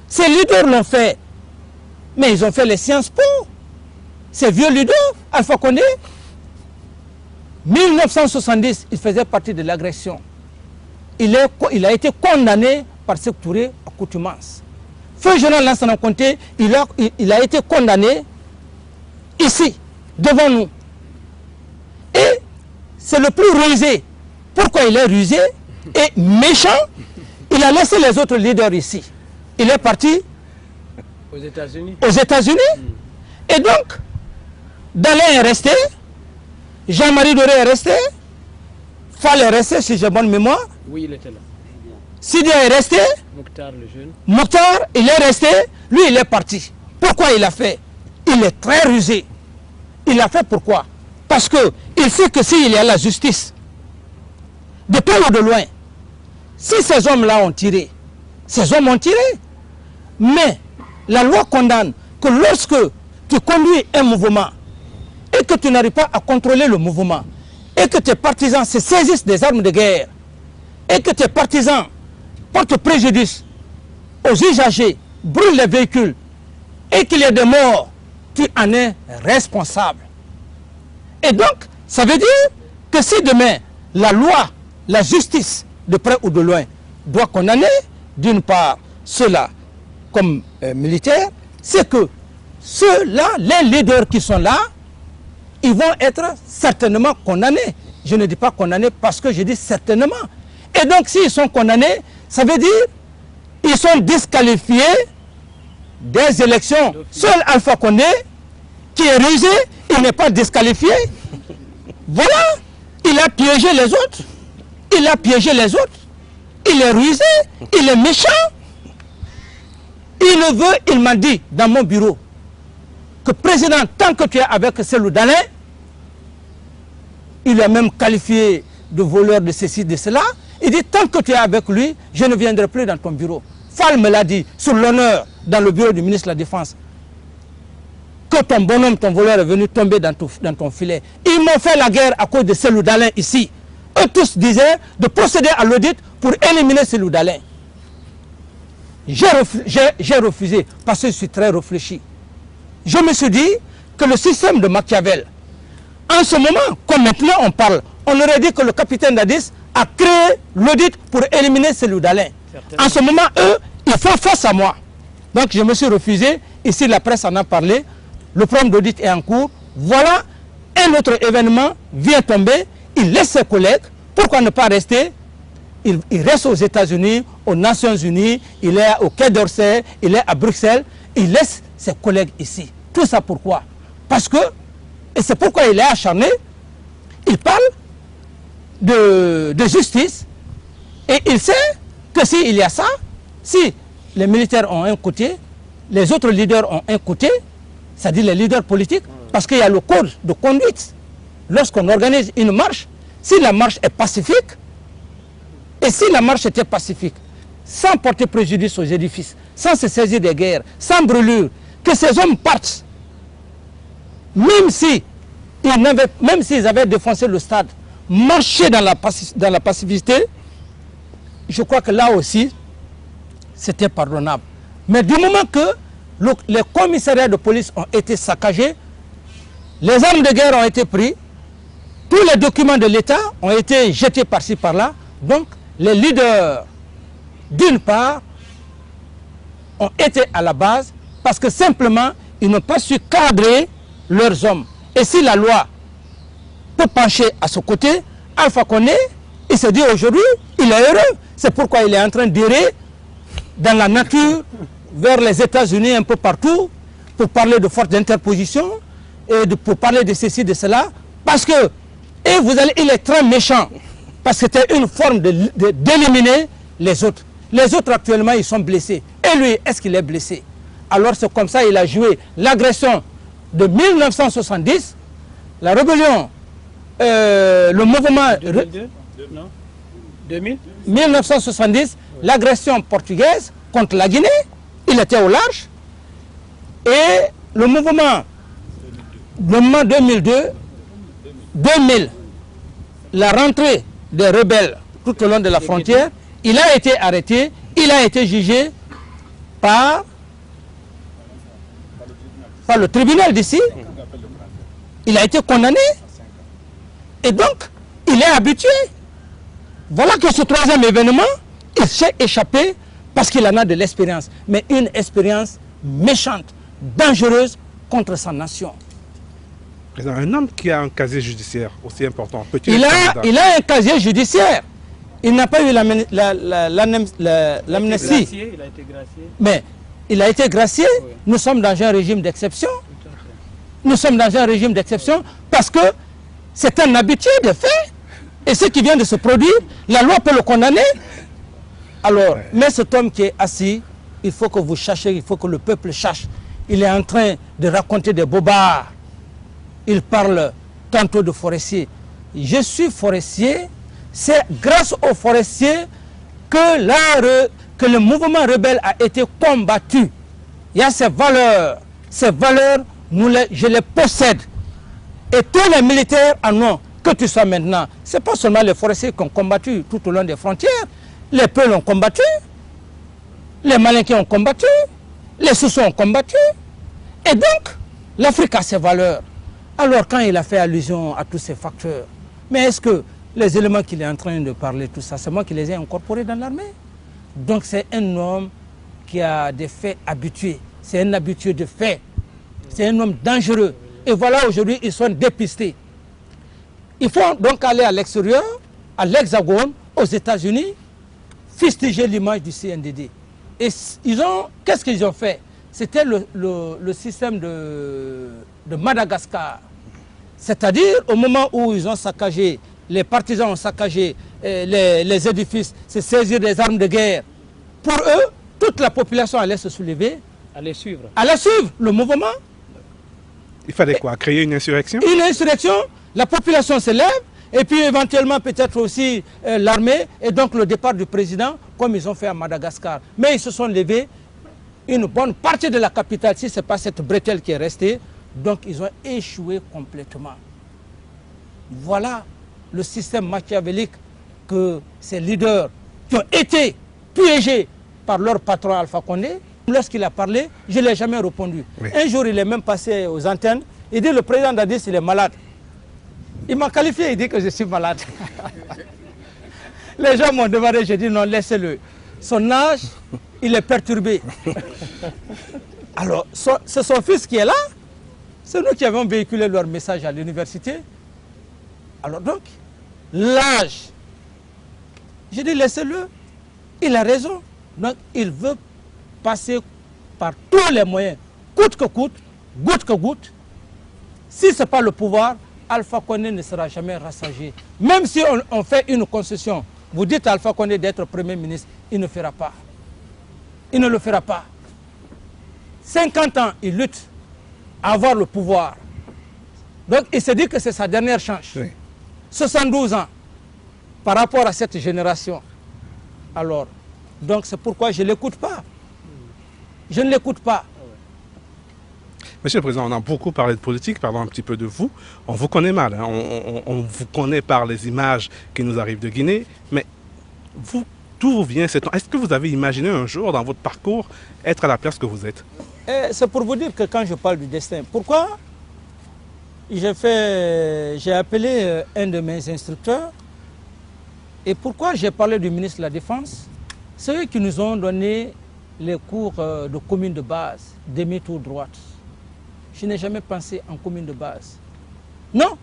Ces leaders l'ont fait, mais ils ont fait les Sciences Po. Ces vieux leaders, Alpha Condé, 1970, il faisait partie de l'agression. Il a été condamné par Sékou Touré à contumace. Feu Général Lansana Conté, il a été condamné ici, devant nous. Et c'est le plus rusé. Pourquoi il est rusé et méchant? Il a laissé les autres leaders ici. Il est parti aux États-Unis. Et donc, Dalin est resté, Jean-Marie Doré est resté, Fall est resté, si j'ai bonne mémoire. Oui, il était là. Sidia est resté. Mokhtar, le jeune. Mokhtar, il est resté. Lui, il est parti. Pourquoi il a fait? Il est très rusé. Il a fait pourquoi? Parce qu'il sait que s'il y a la justice, de près ou de loin, si ces hommes-là ont tiré, ces hommes ont tiré. Mais la loi condamne que lorsque tu conduis un mouvement et que tu n'arrives pas à contrôler le mouvement, et que tes partisans se saisissent des armes de guerre, et que tes partisans portent préjudice aux usagers, brûlent les véhicules, et qu'il y ait des morts, tu en es responsable. Et donc, ça veut dire que si demain, la loi, la justice, de près ou de loin, doit condamner, d'une part, ceux-là comme militaires, c'est que ceux-là, les leaders qui sont là, ils vont être certainement condamnés. Je ne dis pas condamnés parce que je dis certainement. Et donc, s'ils sont condamnés, ça veut dire qu'ils sont disqualifiés des élections. Seul Alpha Condé, qui est rusé, il n'est pas disqualifié. Voilà, il a piégé les autres. Il a piégé les autres. Il est rusé, il est méchant. Il ne veut, il m'a dit dans mon bureau, que président, tant que tu es avec Cellou Dalein, il a même qualifié de voleur de ceci, de cela. Il dit, tant que tu es avec lui, je ne viendrai plus dans ton bureau. Fall me l'a dit, sur l'honneur, dans le bureau du ministre de la Défense, que ton bonhomme, ton voleur est venu tomber dans ton filet. Ils m'ont fait la guerre à cause de Cellou Dalein ici. Eux tous disaient de procéder à l'audit pour éliminer Cellou Dalein. J'ai refusé parce que je suis très réfléchi. Je me suis dit que le système de Machiavel, en ce moment, comme maintenant on parle, on aurait dit que le capitaine Dadis a créé l'audit pour éliminer Cellou Dalein. En ce moment, eux, ils font face à moi. Donc je me suis refusé. Ici, la presse en a parlé. Le programme d'audit est en cours. Voilà, un autre événement vient tomber. Il laisse ses collègues. Pourquoi ne pas rester? Il reste aux États-Unis, aux Nations Unies, il est au Quai d'Orsay, il est à Bruxelles. Il laisse ses collègues ici. Tout ça pourquoi? Parce que, et c'est pourquoi il est acharné, il parle de justice et il sait que s'il y a ça, si les militaires ont un côté, les autres leaders ont un côté, c'est-à-dire les leaders politiques, parce qu'il y a le code de conduite. Lorsqu'on organise une marche, si la marche est pacifique, et si la marche était pacifique, sans porter préjudice aux édifices, sans se saisir des guerres, sans brûlure, que ces hommes partent, même s'ils avaient défoncé le stade, marcher dans la pacificité, je crois que là aussi, c'était pardonnable. Mais du moment que les commissariats de police ont été saccagés, les armes de guerre ont été prises, tous les documents de l'État ont été jetés par-ci par-là. Donc, les leaders, d'une part, ont été à la base parce que simplement, ils n'ont pas su cadrer leurs hommes. Et si la loi peut pencher à ce côté, Alpha Condé, il se dit aujourd'hui, il est heureux. C'est pourquoi il est en train d'errer dans la nature, vers les États-Unis, un peu partout, pour parler de force d'interposition, et pour parler de ceci, de cela, parce que, et vous allez, il est très méchant, parce que c'était une forme d'éliminer les autres. Les autres actuellement, ils sont blessés. Et lui, est-ce qu'il est blessé? Alors c'est comme ça il a joué l'agression de 1970, la rébellion, le mouvement... 2002 non 2000 1970, l'agression portugaise contre la Guinée, il était au large. Et le mouvement 2002, 2000, la rentrée des rebelles tout au long de la frontière, il a été arrêté, il a été jugé par le tribunal d'ici. Il a été condamné. Et donc, il est habitué. Voilà que ce troisième événement, il s'est échappé parce qu'il en a de l'expérience. Mais une expérience méchante, dangereuse contre sa nation. Un homme qui a un casier judiciaire aussi important, il a un casier judiciaire. Il n'a pas eu l'amnistie. Il a été gracié. Mais il a été gracié. Oui. Nous sommes dans un régime d'exception. Nous sommes dans un régime d'exception parce que c'est un habitué de fait. Et ce qui vient de se produire, la loi peut le condamner. Alors, mais cet homme qui est assis, il faut que vous cherchiez, il faut que le peuple cherche. Il est en train de raconter des bobards. Il parle tantôt de forestier. Je suis forestier. C'est grâce aux forestiers que le mouvement rebelle a été combattu. Il y a ces valeurs. Ces valeurs, je les possède. Et tous les militaires en ont. Que tu sois maintenant. Ce n'est pas seulement les forestiers qui ont combattu tout au long des frontières. Les Peuls ont combattu. Les Malinqués ont combattu. Les Soussous ont combattu. Et donc, l'Afrique a ses valeurs. Alors quand il a fait allusion à tous ces facteurs, mais est-ce que les éléments qu'il est en train de parler, tout ça, c'est moi qui les ai incorporés dans l'armée? Donc c'est un homme qui a des faits habitués. C'est un habitué de faits. C'est un homme dangereux. Et voilà, aujourd'hui, ils sont dépistés. Il faut donc aller à l'extérieur, à l'Hexagone, aux États-Unis, fustiger l'image du CNDD. Et qu'est-ce qu'ils ont fait? C'était le système de Madagascar. C'est-à-dire, au moment où ils ont saccagé, les partisans ont saccagé les édifices, se saisir des armes de guerre. Pour eux, toute la population allait se soulever. Allait suivre. Allait suivre le mouvement. Il fallait quoi? Créer une insurrection? Une insurrection, la population se lève, et puis éventuellement peut-être aussi l'armée, et donc le départ du président, comme ils ont fait à Madagascar. Mais ils se sont levés, une bonne partie de la capitale, si ce n'est pas cette bretelle qui est restée, donc ils ont échoué complètement. Voilà le système machiavélique que ces leaders qui ont été piégés par leur patron Alpha Condé, lorsqu'il a parlé, je ne l'ai jamais répondu. Oui. Un jour, il est même passé aux antennes, il dit le président Dadis, il est malade. Il m'a qualifié, il dit que je suis malade. Les gens m'ont demandé, j'ai dit non, laissez-le. Son âge, il est perturbé. Alors, c'est son fils qui est là. C'est nous qui avons véhiculé leur message à l'université. Alors donc, l'âge, j'ai dit laissez-le. Il a raison. Donc, il veut passer par tous les moyens, coûte que coûte, goutte que goutte. Si ce n'est pas le pouvoir, Alpha Condé ne sera jamais rassasié. Même si on fait une concession, vous dites à Alpha Condé d'être Premier ministre, il ne fera pas. Il ne le fera pas. 50 ans, il lutte à avoir le pouvoir. Donc il se dit que c'est sa dernière chance. Oui. 72 ans par rapport à cette génération. Alors, donc c'est pourquoi je ne l'écoute pas. Je ne l'écoute pas. Monsieur le Président, on a beaucoup parlé de politique, parlons un petit peu de vous. On vous connaît mal, hein. On vous connaît par les images qui nous arrivent de Guinée, mais vous, d'où vous vient cet... Est-ce que vous avez imaginé un jour dans votre parcours être à la place que vous êtes? C'est pour vous dire que quand je parle du destin, pourquoi j'ai appelé un de mes instructeurs et pourquoi j'ai parlé du ministre de la Défense? C'est eux qui nous ont donné les cours de commune de base, demi-tour droite. Je n'ai jamais pensé en commune de base. Non,